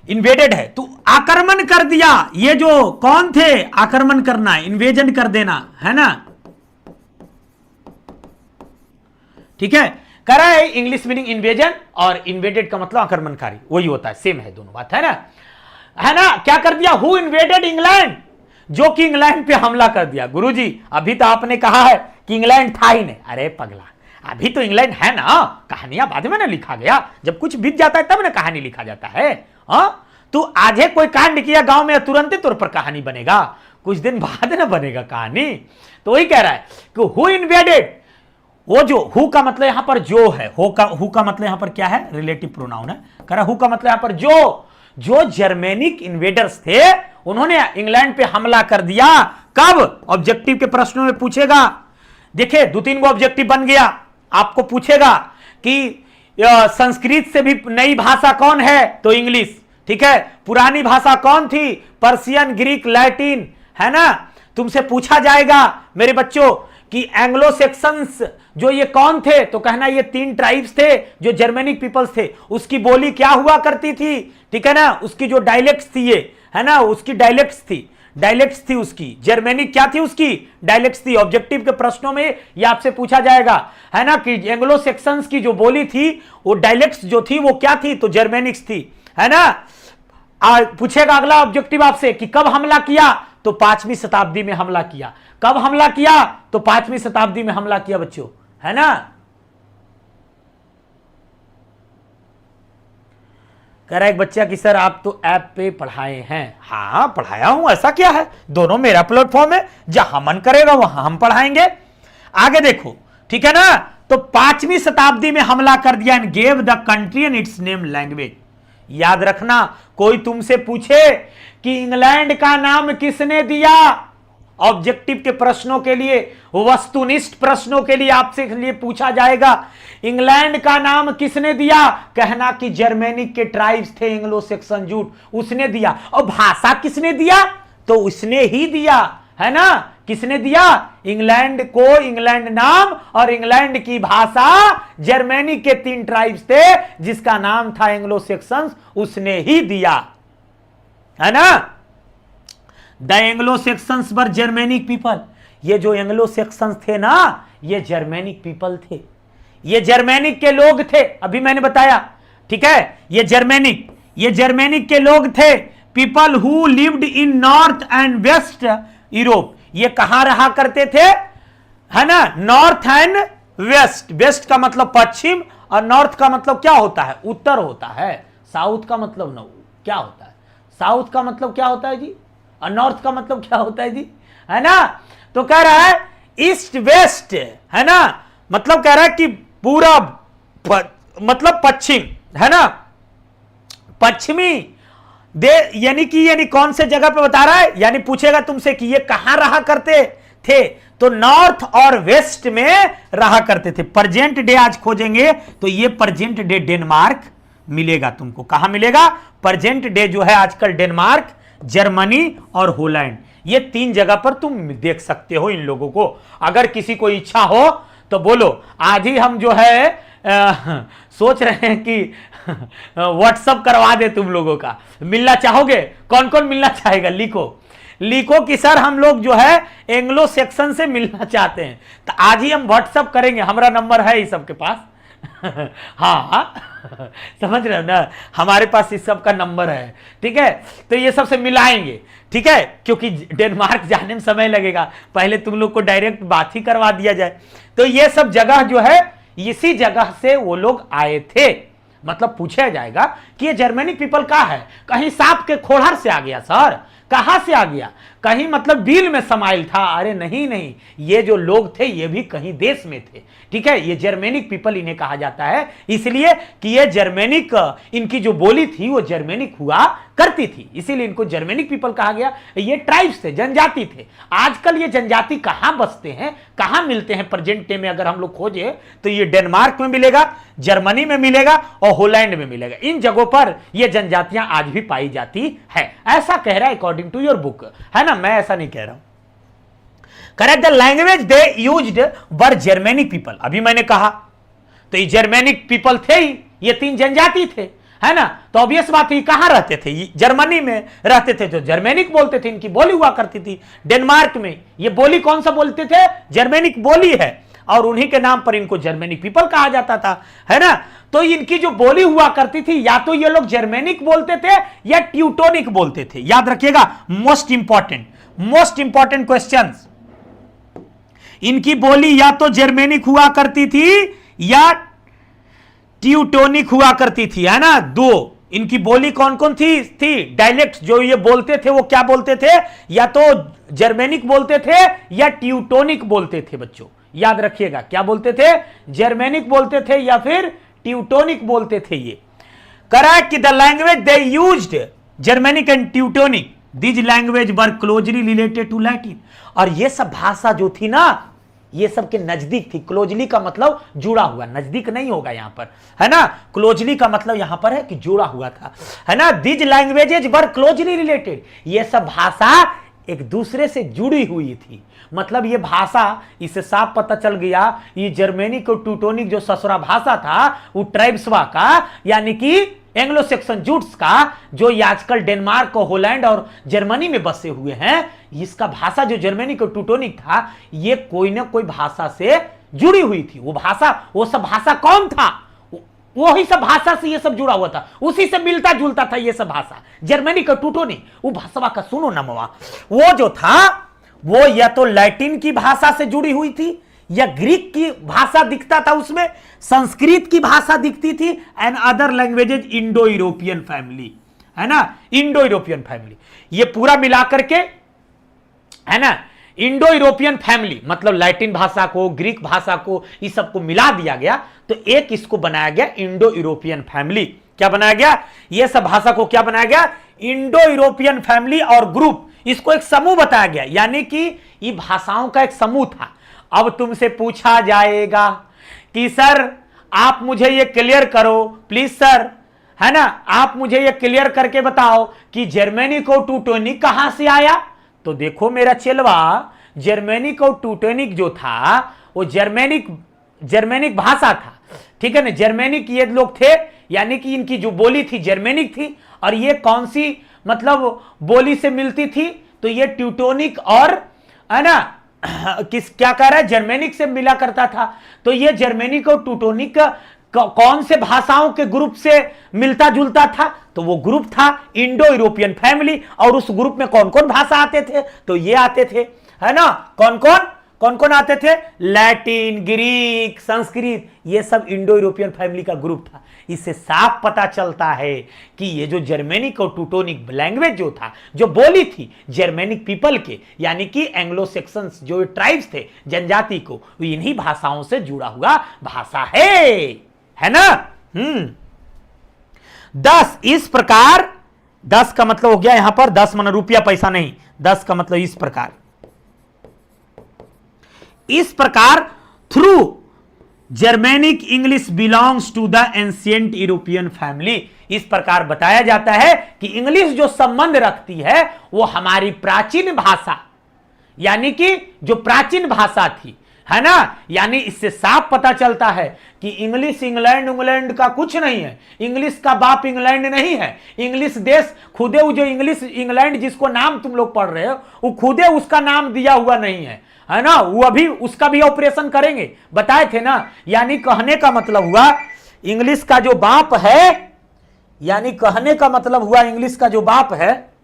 इन्वेडेड है तो आक्रमण कर दिया। ये जो कौन थे, आक्रमण करना, इन्वेजन कर देना, है ना, ठीक है। कह रहा है इंग्लिश मीनिंग इन्वेजन और इन्वेडेड का मतलब आक्रमणकारी, वही होता है, सेम है दोनों बात, है ना, है ना। क्या कर दिया, हु इन्वेडेड इंग्लैंड, जो कि इंग्लैंड पे हमला कर दिया। गुरुजी अभी तो आपने कहा है कि इंग्लैंड था ही नहीं, अरे पगला, अभी तो इंग्लैंड है ना, कहानियां बाद में ना लिखा गया, जब कुछ बीत जाता है तब ना कहानी लिखा जाता है। तू आज कोई कांड किया गांव में, तुरंत तौर पर कहानी बनेगा, कुछ दिन बाद ना बनेगा कहानी। तो वही कह रहा है कि हु इन्वेडेड, वो जो हु का मतलब यहां पर जो है, हु का मतलब यहां पर क्या है, रिलेटिव प्रोनाउन है। कह रहा हु का मतलब यहां पर जो जर्मेनिक इन्वेडर्स थे उन्होंने इंग्लैंड पे हमला कर दिया। कब, ऑब्जेक्टिव के प्रश्नों में पूछेगा, देखिए 2-3 गो ऑब्जेक्टिव बन गया, आपको पूछेगा कि संस्कृत से भी नई भाषा कौन है, तो इंग्लिश, ठीक है, पुरानी भाषा कौन थी? पर्शियन, ग्रीक, लैटिन, है ना। तुमसे पूछा जाएगा मेरे बच्चों कि एंग्लो सेक्शंस जो ये कौन थे, तो कहना ये 3 ट्राइब्स थे जो जर्मेनिक पीपल्स थे। उसकी बोली क्या हुआ करती थी, ठीक है ना, उसकी जो डायलेक्ट्स थी ये, है ना, उसकी डायलेक्ट्स थी उसकी। जर्मेनिक क्या थी? उसकी डायलेक्ट्स थी। ऑब्जेक्टिव के प्रश्नों में ये आपसे पूछा जाएगा, है ना, कि एंग्लो सेक्शंस की जो बोली थी वो डायलेक्ट्स जो थी वो क्या थी? तो जर्मेनिक्स थी, है ना। पूछेगा अगला ऑब्जेक्टिव आपसे कि कब हमला किया? तो 5वीं शताब्दी में हमला किया। कब हमला किया? तो 5वीं शताब्दी में हमला किया बच्चों, है ना। कह रहा है एक बच्चा कि सर आप तो ऐप पे पढ़ाए हैं। हाँ पढ़ाया हूं, ऐसा क्या है, दोनों मेरा प्लेटफॉर्म है, जहां मन करेगा वहां हम पढ़ाएंगे। आगे देखो, ठीक है ना। तो 5वीं शताब्दी में हमला कर दिया and gave the country and it's name language. याद रखना, कोई तुमसे पूछे कि इंग्लैंड का नाम किसने दिया, ऑब्जेक्टिव के प्रश्नों के लिए, वस्तुनिष्ठ प्रश्नों के लिए आपसे लिए पूछा जाएगा इंग्लैंड का नाम किसने दिया, कहना कि जर्मेनिक के ट्राइब्स थे, एंग्लो सेक्सन जूट, उसने दिया। और भाषा किसने दिया? तो उसने ही दिया, है ना। किसने दिया? इंग्लैंड को इंग्लैंड नाम और इंग्लैंड की भाषा जर्मेनिक के 3 ट्राइब्स थे जिसका नाम था एंग्लो सेक्शंस, उसने ही दिया, है ना। The Anglo sections were Germanic people. ये जो एंग्लो सेक्शंस थे ना, ये जर्मेनिक पीपल थे, ये जर्मेनिक के लोग थे। अभी मैंने बताया, ठीक है, ये जर्मेनिक के लोग थे। People who lived in north and west Europe. ये कहां रहा करते थे, है ना, नॉर्थ एंड वेस्ट। वेस्ट का मतलब पश्चिम और नॉर्थ का मतलब क्या होता है? उत्तर होता है। साउथ का मतलब क्या होता है? साउथ का मतलब क्या होता है जी? और नॉर्थ का मतलब क्या होता है जी, है ना। तो कह रहा है ईस्ट वेस्ट, है ना, मतलब कह रहा है कि पूरब मतलब पश्चिम, है ना, पश्चिमी यानी कौन से जगह पे बता रहा है, यानी पूछेगा तुमसे कि ये कहां रहा करते थे, तो नॉर्थ और वेस्ट में रहा करते थे। प्रेजेंट डे आज खोजेंगे तो ये प्रेजेंट डे डेनमार्क मिलेगा तुमको। कहां मिलेगा? प्रेजेंट डे जो है आजकल डेनमार्क, जर्मनी और होलैंड, ये 3 जगह पर तुम देख सकते हो इन लोगों को। अगर किसी को इच्छा हो तो बोलो, आज ही हम जो है सोच रहे हैं कि व्हाट्सअप करवा दे तुम लोगों का। मिलना चाहोगे? कौन कौन मिलना चाहेगा? लिखो कि सर हम लोग जो है एंग्लो सेक्शन से मिलना चाहते हैं, तो आज ही हम व्हाट्सअप करेंगे। हमारा नंबर है इस सबके पास हाँ समझ रहे हो ना, हमारे पास इस सब का नंबर है, ठीक है। तो ये सबसे मिलाएंगे, ठीक है, क्योंकि डेनमार्क जाने में समय लगेगा, पहले तुम लोग को डायरेक्ट बात ही करवा दिया जाए। तो ये सब जगह जो है इसी जगह से वो लोग आए थे। मतलब पूछा जाएगा कि ये जर्मेनिक पीपल कहाँ है? कहीं सांप के खोहर से आ गया सर? कहां से आ गया? कहीं मतलब बिल में समाइल था? अरे नहीं, ये जो लोग थे ये भी कहीं देश में थे, ठीक है। ये जर्मेनिक पीपल इन्हें कहा जाता है, इसलिए कि ये जर्मेनिक, इनकी जो बोली थी वो जर्मेनिक हुआ करती थी, इसीलिए इनको जर्मेनिक पीपल कहा गया। ये ट्राइब्स थे, जनजाति थे। आजकल ये जनजाति कहां बसते हैं, कहां मिलते हैं प्रेजेंट डे में? अगर हम लोग खोजे तो ये डेनमार्क में मिलेगा, जर्मनी में मिलेगा और होलैंड में मिलेगा। इन जगहों पर ये जनजातियां आज भी पाई जाती है, ऐसा कह रहा है अकॉर्डिंग टू योर बुक, है ना, मैं ऐसा नहीं कह रहा हूं। Correct, the language they used were Germanic people. अभी मैंने कहा तो ये जर्मेनिक पीपल थे ही, ये 3 जनजाति थे, है ना। तो ऑब्वियस बात है, कहां रहते थे? जर्मनी में रहते थे, तो जर्मेनिक बोलते थे, इनकी बोली हुआ करती थी। डेनमार्क में ये बोली कौन सा बोलते थे? जर्मेनिक बोली है, और उन्हीं के नाम पर इनको जर्मेनिक पीपल कहा जाता था, है ना। तो इनकी जो बोली हुआ करती थी, या तो ये लोग जर्मेनिक बोलते थे या ट्यूटोनिक बोलते थे। याद रखिएगा, मोस्ट इंपॉर्टेंट क्वेश्चंस। इनकी बोली या तो जर्मेनिक हुआ करती थी या ट्यूटोनिक हुआ करती थी, है ना। 2 इनकी बोली कौन कौन थी डायलेक्ट जो ये बोलते थे वो क्या बोलते थे? या तो जर्मेनिक बोलते थे या ट्यूटोनिक बोलते थे बच्चों। याद रखिएगा, क्या बोलते थे? जर्मेनिक बोलते थे या फिर ट्यूटोनिक बोलते थे। ये करेक्ट कि the language they used Germanic and Teutonic, this language were closely related to Latin. और ये सब भाषा जो थी ना, ये सब के नजदीक थी। क्लोजली का मतलब जुड़ा हुआ, नजदीक नहीं होगा यहां पर, है ना। क्लोजली का मतलब यहां पर है कि जुड़ा हुआ था, है ना। These languages were closely related, ये सब भाषा एक दूसरे से जुड़ी हुई थी। मतलब ये भाषा, इससे साफ पता चल गया ये जर्मेनिक और टेउटोनिक जो ससुरा भाषा था वो ट्राइब्सवा का, यानी कि एंग्लो सेक्सन जूट्स का, जो आजकल डेनमार्क और होलैंड और जर्मनी में बसे हुए हैं, इसका भाषा जो जर्मेनिक और टेउटोनिक था, ये कोई ना कोई भाषा से जुड़ी हुई थी। वो भाषा, वो सब भाषा कौन था? वही सब भाषा से ये सब जुड़ा हुआ था, उसी से मिलता जुलता था ये सब भाषा, जर्मेनिक और टेउटोनिक। वो भाषा का सुनो ना मवा, वो जो था वो या तो लैटिन की भाषा से जुड़ी हुई थी, या ग्रीक की भाषा दिखता था उसमें, संस्कृत की भाषा दिखती थी, and other languages Indo European family, है ना। इंडो यूरोपियन फैमिली ये पूरा मिलाकर के, है ना, इंडो यूरोपियन फैमिली मतलब लैटिन भाषा को, ग्रीक भाषा को, इस सबको मिला दिया गया तो एक इसको बनाया गया इंडो यूरोपियन फैमिली। क्या बनाया गया? ये सब भाषा को क्या बनाया गया? इंडो यूरोपियन फैमिली और ग्रुप, इसको एक समूह बताया गया, यानी कि ये भाषाओं का एक समूह था। अब तुमसे पूछा जाएगा कि सर आप मुझे ये क्लियर करो प्लीज सर, है ना, आप मुझे ये क्लियर करके बताओ कि जर्मेनिक और टेउटोनिक कहां से आया। तो देखो मेरा चेलवा, जर्मेनिक और टेउटोनिक जो था वो जर्मेनिक भाषा था, ठीक है ना। जर्मेनिक ये लोग थे, यानी कि इनकी जो बोली थी जर्मेनिक थी, और ये कौन सी मतलब बोली से मिलती थी? तो ये टेउटोनिक और, है ना, क्या कह रहा है, जर्मेनिक से मिला करता था। तो ये जर्मेनिक और टेउटोनिक कौन से भाषाओं के ग्रुप से मिलता जुलता था? तो वो ग्रुप था इंडो यूरोपियन फैमिली, और उस ग्रुप में कौन कौन भाषा आते थे? तो ये आते थे, है ना। कौन कौन आते थे? लैटिन, ग्रीक, संस्कृत, ये सब इंडो यूरोपियन फैमिली का ग्रुप था। इससे साफ पता चलता है कि ये जो जर्मेनिक और टेउटोनिक लैंग्वेज जो था, जो बोली थी जर्मेनिक पीपल के, यानी कि एंग्लो सेक्सन्स जो ट्राइब्स थे, जनजाति को, इन्हीं भाषाओं से जुड़ा हुआ भाषा है ना। 10 इस प्रकार, 10 का मतलब हो गया यहां पर 10 मन रुपया पैसा नहीं, 10 का मतलब इस प्रकार through Germanic English belongs to the ancient European family. इस प्रकार बताया जाता है कि इंग्लिश जो संबंध रखती है वो हमारी प्राचीन भाषा, यानी कि जो प्राचीन भाषा थी, है ना। यानी इससे साफ पता चलता है कि इंग्लिश इंग्लैंड का कुछ नहीं है, इंग्लिश का बाप इंग्लैंड नहीं है। इंग्लिश देश खुदे, वो जो इंग्लिश इंग्लैंड जिसको नाम तुम लोग पढ़ रहे हो, वो खुदे उसका नाम दिया हुआ नहीं है ना। वो अभी उसका भी ऑपरेशन करेंगे, बताए थे ना। यानी कहने का मतलब हुआ इंग्लिश का जो बाप है, यानी कहने का मतलब हुआ इंग्लिश का जो बाप है,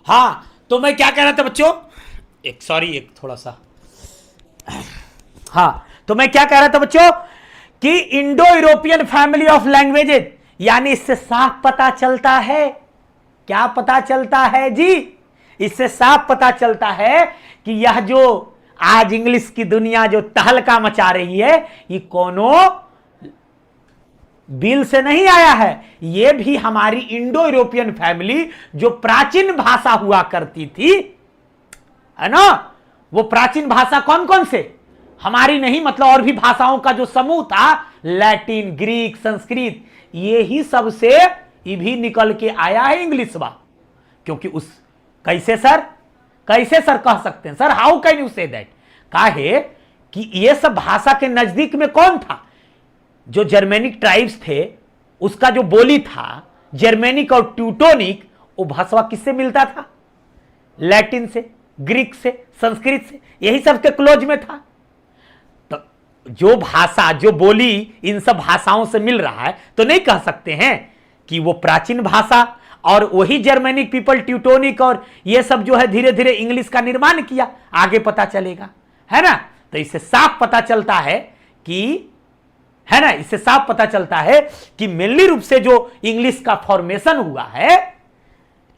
हाँ। तो मैं क्या कह रहा था बच्चों, एक थोड़ा सा, हाँ, तो मैं क्या कह रहा था बच्चों कि Indo European family of languages, यानी इससे साफ पता चलता है, क्या पता चलता है जी? इससे साफ पता चलता है कि यह जो आज इंग्लिश की दुनिया जो तहलका मचा रही है, ये कोनो बिल से नहीं आया है, यह भी हमारी इंडो यूरोपियन फैमिली जो प्राचीन भाषा हुआ करती थी, है ना। वो प्राचीन भाषा कौन कौन से? हमारी नहीं, मतलब और भी भाषाओं का जो समूह था, लैटिन, ग्रीक, संस्कृत, ये ही सबसे ये भी निकल के आया है इंग्लिश बा। क्योंकि उस कैसे सर कह सकते हैं sir, how can you say that? काहे कि ये सब भाषा के नजदीक में कौन था? जो जर्मेनिक ट्राइब्स थे, उसका जो बोली था जर्मेनिक और टेउटोनिक, वो भाषा किससे मिलता था? लैटिन से, ग्रीक से, संस्कृत से, यही सब के क्लोज में था। जो भाषा, जो बोली इन सब भाषाओं से मिल रहा है, तो नहीं कह सकते हैं कि वो प्राचीन भाषा, और वही जर्मेनिक पीपल, ट्यूटोनिक और ये सब जो है धीरे धीरे इंग्लिश का निर्माण किया। आगे पता चलेगा, है ना। तो इससे साफ पता चलता है कि, है ना, इससे साफ पता चलता है कि मेनली रूप से जो इंग्लिश का फॉर्मेशन हुआ है,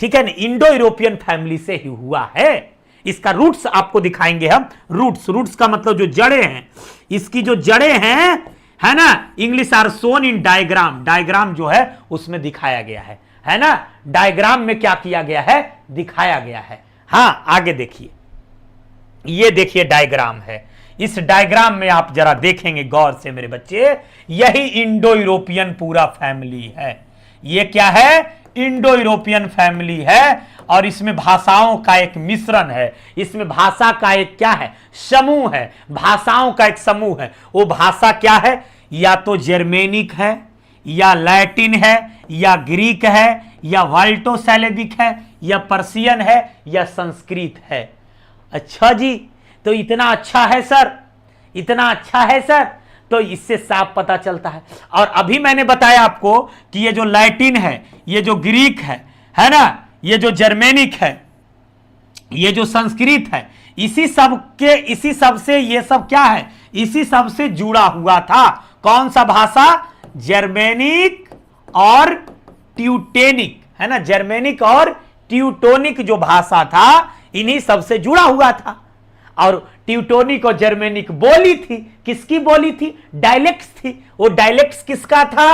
ठीक है ना, इंडो यूरोपियन फैमिली से ही हुआ है। इसका रूट्स आपको दिखाएंगे हम। रूट्स का मतलब जो जड़ें हैं, इसकी जो जड़ें हैं, है ना, English are sown in diagram. Diagram जो है उसमें दिखाया गया है ना। डायग्राम में क्या किया गया है, दिखाया गया है। हां, आगे देखिए, ये देखिए डायग्राम है। इस डायग्राम में आप जरा देखेंगे गौर से मेरे बच्चे, यही इंडो यूरोपियन पूरा फैमिली है। ये क्या है, इंडो यूरोपियन फैमिली है, और इसमें भाषाओं का एक मिश्रण है। इसमें भाषा का एक क्या है, समूह है, भाषाओं का एक समूह है। वो भाषा क्या है, या तो जर्मेनिक है, या लैटिन है, या ग्रीक है, या वाल्टो सैलेबिक है, या पर्शियन है, या संस्कृत है। अच्छा जी, तो इतना अच्छा है सर, इतना अच्छा है सर, तो इससे साफ पता चलता है। और अभी मैंने बताया आपको कि ये जो लैटिन है, ये जो ग्रीक है ना, ये जो जर्मेनिक है, ये जो संस्कृत है, इसी सब से ये सब क्या है, इसी सब से जुड़ा हुआ था। कौन सा भाषा, जर्मेनिक और ट्यूटेनिक, है ना, जर्मेनिक और ट्यूटोनिक जो भाषा था, इन्हीं सब से जुड़ा हुआ था। और ट्यूटोनिक और जर्मेनिक बोली थी, किसकी बोली थी, डायलेक्ट्स थी। वो डायलेक्ट्स किसका था,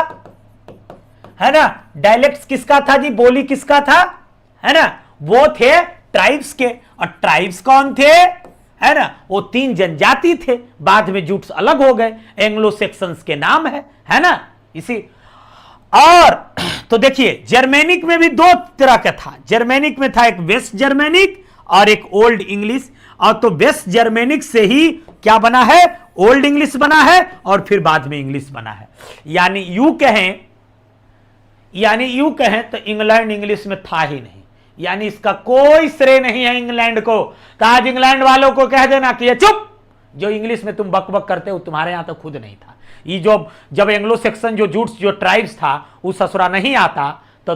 है ना, डायलेक्ट्स किसका था जी, बोली किसका था, है ना, वो थे ट्राइब्स के। और ट्राइब्स कौन थे, है ना, वो 3 जनजाति थे, बाद में जूट्स अलग हो गए, एंग्लो सेक्शंस के नाम है ना, इसी। और तो देखिए, जर्मेनिक में भी 2 तरह का था। जर्मेनिक में था एक वेस्ट जर्मेनिक और एक ओल्ड इंग्लिश। और तो वेस्ट जर्मेनिक से ही क्या बना है, ओल्ड इंग्लिश बना है, और फिर बाद में इंग्लिश बना है। यानी यूं कहें तो इंग्लैंड इंग्लिश में था ही नहीं। यानी इसका कोई श्रेय नहीं है इंग्लैंड को। तो आज इंग्लैंड वालों को कह देना कि ये चुप, जो इंग्लिश में तुम बकबक करते हो तुम्हारे यहां तो खुद नहीं था। ये जो जब एंग्लो सेक्शन जो जूट्स जो ट्राइब्स था उस ससुरा नहीं आता, तो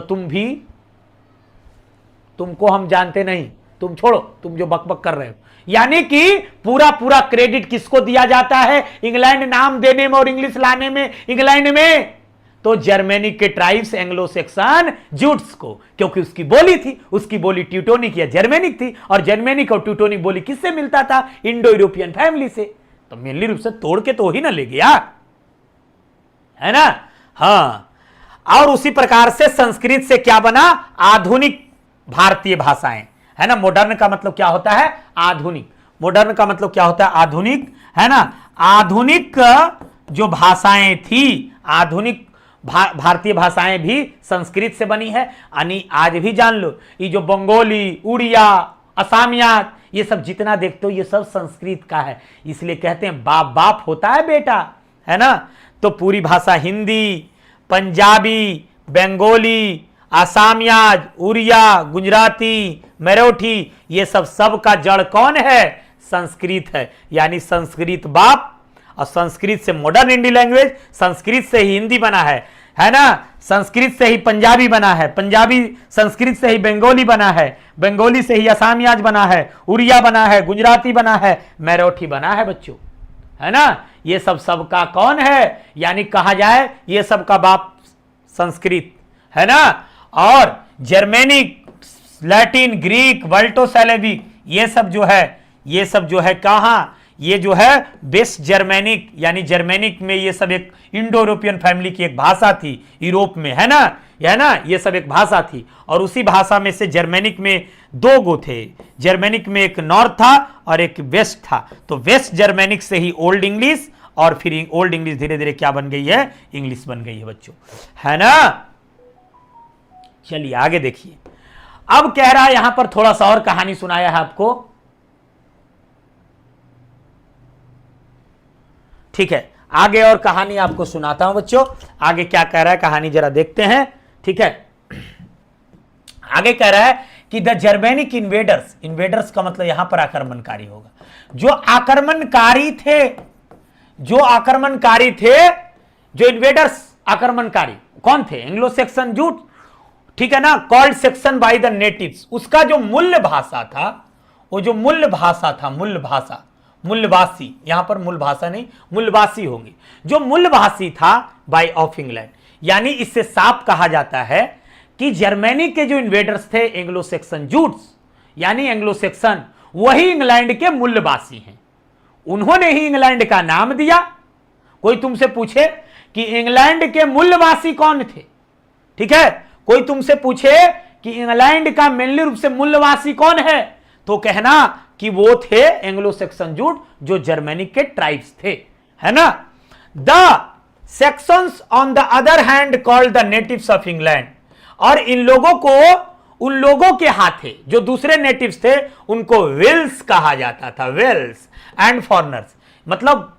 तुमको हम जानते नहीं, तुम छोड़ो, तुम जो बकबक कर रहे हो। यानी कि पूरा क्रेडिट किसको दिया जाता है इंग्लैंड नाम देने में और इंग्लिश लाने में, इंग्लैंड में तो जर्मेनिक के ट्राइब्स, एंग्लो सेक्शन जूट्स को, क्योंकि उसकी बोली थी, उसकी बोली ट्यूटोनिक या जर्मेनिक थी। और जर्मेनिक और ट्यूटोनिक बोली किससे मिलता था, इंडो यूरोपियन फैमिली से। तो मेनली रूप से तोड़ के तो ही ना ले गया, है ना। हाँ, और उसी प्रकार से संस्कृत से क्या बना, आधुनिक भारतीय भाषाएं, है ना। मॉडर्न का मतलब क्या होता है, आधुनिक। मॉडर्न का मतलब क्या होता है, आधुनिक, है ना। आधुनिक जो भाषाएं थी, आधुनिक भारतीय भाषाएं भी संस्कृत से बनी है। यानी आज भी जान लो, ये जो बंगाली, उड़िया, असमिया, ये सब जितना देखते हो ये सब संस्कृत का है। इसलिए कहते हैं बाप बाप होता है बेटा, है ना। तो पूरी भाषा हिंदी, पंजाबी, बंगाली, असमियाज, उड़िया, गुजराती, मराठी, ये सब का जड़ कौन है, संस्कृत है। यानी संस्कृत बाप, और संस्कृत से मॉडर्न इंडियन लैंग्वेज, संस्कृत से ही हिंदी बना है ना। संस्कृत से ही पंजाबी बना है, पंजाबी संस्कृत से ही बंगाली बना है, बंगाली से ही असमियाज बना है, उड़िया बना है, गुजराती बना है, मराठी बना है बच्चों, है ना। ये सब का कौन है, यानी कहा जाए ये सब का बाप संस्कृत, है ना। और जर्मेनिक, लैटिन, ग्रीक, वाल्टो सैलेबिक, ये सब जो है कहां, ये जो है वेस्ट जर्मेनिक, यानी जर्मेनिक में ये सब एक इंडो यूरोपियन फैमिली की एक भाषा थी यूरोप में, है ना, ये सब एक भाषा थी। और उसी भाषा में से जर्मेनिक में 2 गो थे। जर्मेनिक में एक नॉर्थ था और एक वेस्ट था। तो वेस्ट जर्मेनिक से ही ओल्ड इंग्लिश, और फिर ओल्ड इंग्लिश धीरे धीरे क्या बन गई है, इंग्लिश बन गई है बच्चों, है ना। चलिए आगे देखिए, अब कह रहा है यहां पर थोड़ा सा और कहानी सुनाया है आपको, ठीक है। आगे और कहानी आपको सुनाता हूं बच्चों। आगे क्या कह रहा है कहानी जरा देखते हैं, ठीक है। आगे कह रहा है कि द जर्मेनिक इन्वेडर्स का मतलब यहां पर आक्रमणकारी होगा। जो आक्रमणकारी थे, जो आक्रमणकारी थे, जो इन्वेडर्स आक्रमणकारी कौन थे? एंग्लो सेक्सन जूट, ठीक है ना, called section by the natives. उसका जो मूल भाषा था, वो जो मूल भाषा था, मूल भाषा, मूलवासी, यहां पर मूल भाषा नहीं, मूलवासी होंगे, जो मूलवासी था बाय ऑफ इंग्लैंड। यानी इससे साफ कहा जाता है कि जर्मनी के जो इन्वेडर्स थे एंग्लो सेक्सन जूट्स, यानी एंग्लो सेक्सन, वही इंग्लैंड के मूलवासी हैं। उन्होंने ही इंग्लैंड का नाम दिया। कोई तुमसे पूछे कि इंग्लैंड के मूलवासी कौन थे, ठीक है, कोई तुमसे पूछे कि इंग्लैंड का मेनली रूप से मूलवासी कौन है, तो कहना कि वो थे एंग्लो सेक्सन जूट, जो जर्मनी के ट्राइब्स थे, है ना। The sections on the other hand called the natives of England. और इन लोगों को, उन लोगों के हाथे जो दूसरे नेटिव्स थे, उनको वेल्स कहा जाता था, वेल्स एंड फॉरनर्स, मतलब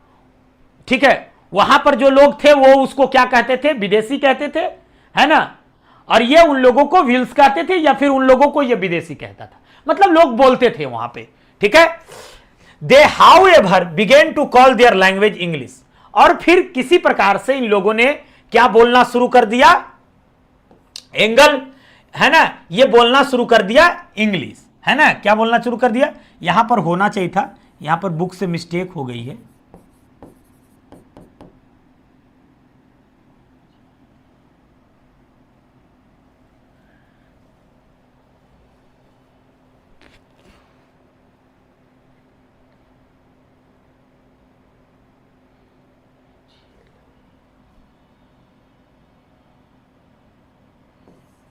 ठीक है, वहां पर जो लोग थे वो उसको क्या कहते थे? विदेशी कहते थे, है ना। और ये उन लोगों को विल्स कहते थे, या फिर उन लोगों को ये विदेशी कहता था, मतलब लोग बोलते थे वहां पे, ठीक है। They however began to call their language English. और फिर किसी प्रकार से इन लोगों ने क्या बोलना शुरू कर दिया? एंगल, है ना, ये बोलना शुरू कर दिया इंग्लिश, है ना। क्या बोलना शुरू कर दिया? यहां पर होना चाहिए था, यहां पर बुक से मिस्टेक हो गई है।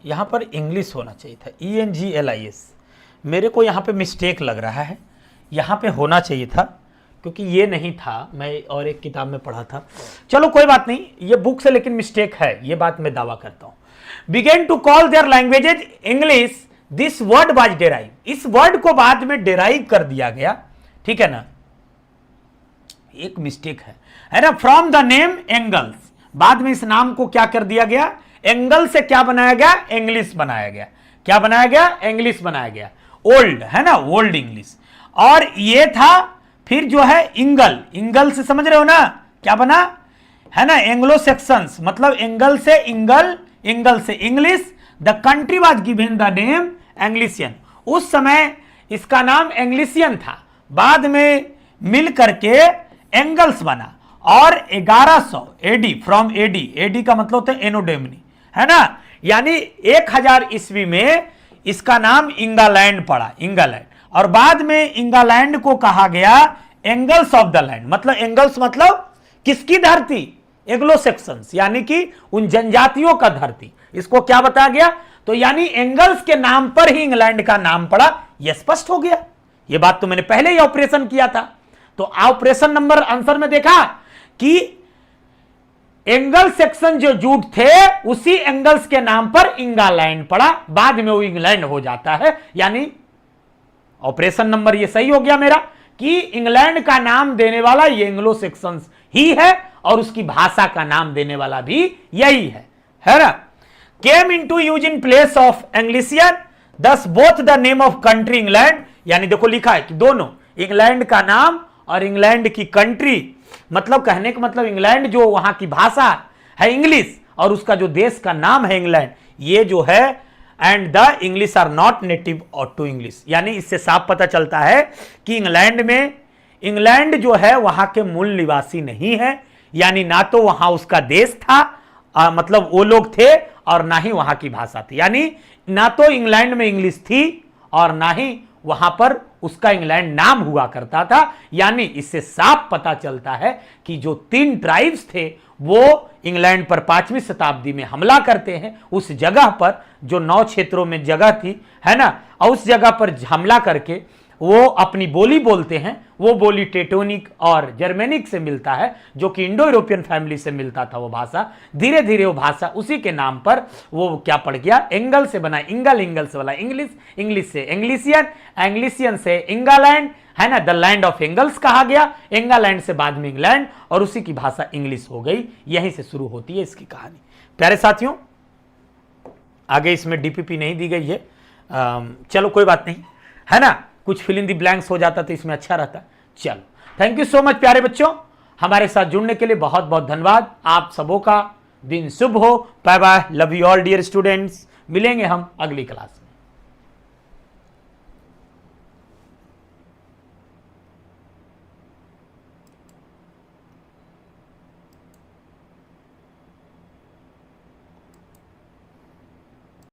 यहां पर इंग्लिश होना चाहिए था, ENGLIS। मेरे को यहां पे मिस्टेक लग रहा है, यहां पे होना चाहिए था, क्योंकि ये नहीं था, मैं और एक किताब में पढ़ा था। चलो कोई बात नहीं, ये बुक से लेकिन मिस्टेक है, ये बात मैं दावा करता हूं। Began to call their languages English, this word was derive. इस वर्ड को बाद में डेराइव कर दिया गया, ठीक है ना, एक मिस्टेक है ना, फ्रॉम द नेम एंगल्स। बाद में इस नाम को क्या कर दिया गया? एंगल से क्या बनाया गया? इंग्लिश बनाया गया। क्या बनाया गया? इंग्लिश बनाया गया, ओल्ड, है ना, ओल्ड इंग्लिश। और ये था फिर जो है इंगल, इंगल से समझ रहे हो ना क्या बना, है ना, एंग्लो सेक्शंस, मतलब एंगल से इंगल, इंगल से English. The country was given the name Englishian. उस समय इसका नाम एंग्लिशियन था, बाद में मिल करके एंगल्स बना। और 1100 एडी, फ्रॉम एडी, एडी का मतलब होता है एनो डोमिनी, है ना, यानी 1000 ईस्वी में इसका नाम इंगालैंड पड़ा, इंगालैंड। और बाद में इंगालैंड को कहा गया एंगल्स ऑफ द लैंड, मतलब एंगल्स मतलब किसकी धरती? एंग्लो सेक्शंस, यानी कि उन जनजातियों का धरती। इसको क्या बताया गया? तो यानी एंगल्स के नाम पर ही इंग्लैंड का नाम पड़ा, यह स्पष्ट हो गया। यह बात तो मैंने पहले ही ऑपरेशन किया था। तो ऑपरेशन नंबर आंसर में देखा कि एंगल सेक्शन जो जूट थे, उसी एंगल्स के नाम पर इंगालैंड पड़ा, बाद में वो इंग्लैंड हो जाता है। यानी ऑपरेशन नंबर ये सही हो गया मेरा कि इंग्लैंड का नाम देने वाला ये एंग्लो सेक्शंस ही है, और उसकी भाषा का नाम देने वाला भी यही है ना। Came into use in place of Englishian, thus both the name of country England. यानी देखो लिखा है कि दोनों, इंग्लैंड का नाम और इंग्लैंड की कंट्री, मतलब कहने का मतलब इंग्लैंड जो वहां की भाषा है इंग्लिश, और उसका जो देश का नाम है इंग्लैंड, ये जो है, and the English are not native or to English. यानी इससे साफ पता चलता है कि इंग्लैंड में, इंग्लैंड जो है वहां के मूल निवासी नहीं है, यानी ना तो वहां उसका देश था, मतलब वो लोग थे, और ना ही वहां की भाषा थी। यानी ना तो इंग्लैंड में इंग्लिश थी और ना ही वहां पर उसका इंग्लैंड नाम हुआ करता था। यानी इससे साफ पता चलता है कि जो 3 ट्राइब्स थे वो इंग्लैंड पर 5वीं शताब्दी में हमला करते हैं, उस जगह पर जो 9 क्षेत्रों में जगह थी, है ना, और उस जगह पर हमला करके वो अपनी बोली बोलते हैं। वो बोली टेटोनिक और जर्मेनिक से मिलता है, जो कि इंडो यूरोपियन फैमिली से मिलता था वो भाषा। धीरे धीरे वो भाषा उसी के नाम पर वो क्या पड़ गया, एंगल से बना इंगल, इंगल से वाला इंग्लिश, इंग्लिश से एंग्लिशियन, एंग्लिशियन से इंगालैंड, है ना, द लैंड ऑफ एंगल्स कहा गया। एंगालैंड से बाद में इंग्लैंड, और उसी की भाषा इंग्लिश हो गई। यहीं से शुरू होती है इसकी कहानी। प्यारे साथियों, आगे इसमें डीपीपी नहीं दी गई है, चलो कोई बात नहीं, है ना, कुछ फिल इन द ब्लैंक्स हो जाता तो इसमें अच्छा रहता। चलो, थैंक यू सो मच प्यारे बच्चों। हमारे साथ जुड़ने के लिए बहुत बहुत धन्यवाद। आप सबों का दिन शुभ हो। Bye bye, love you all dear students. मिलेंगे हम अगली क्लास में।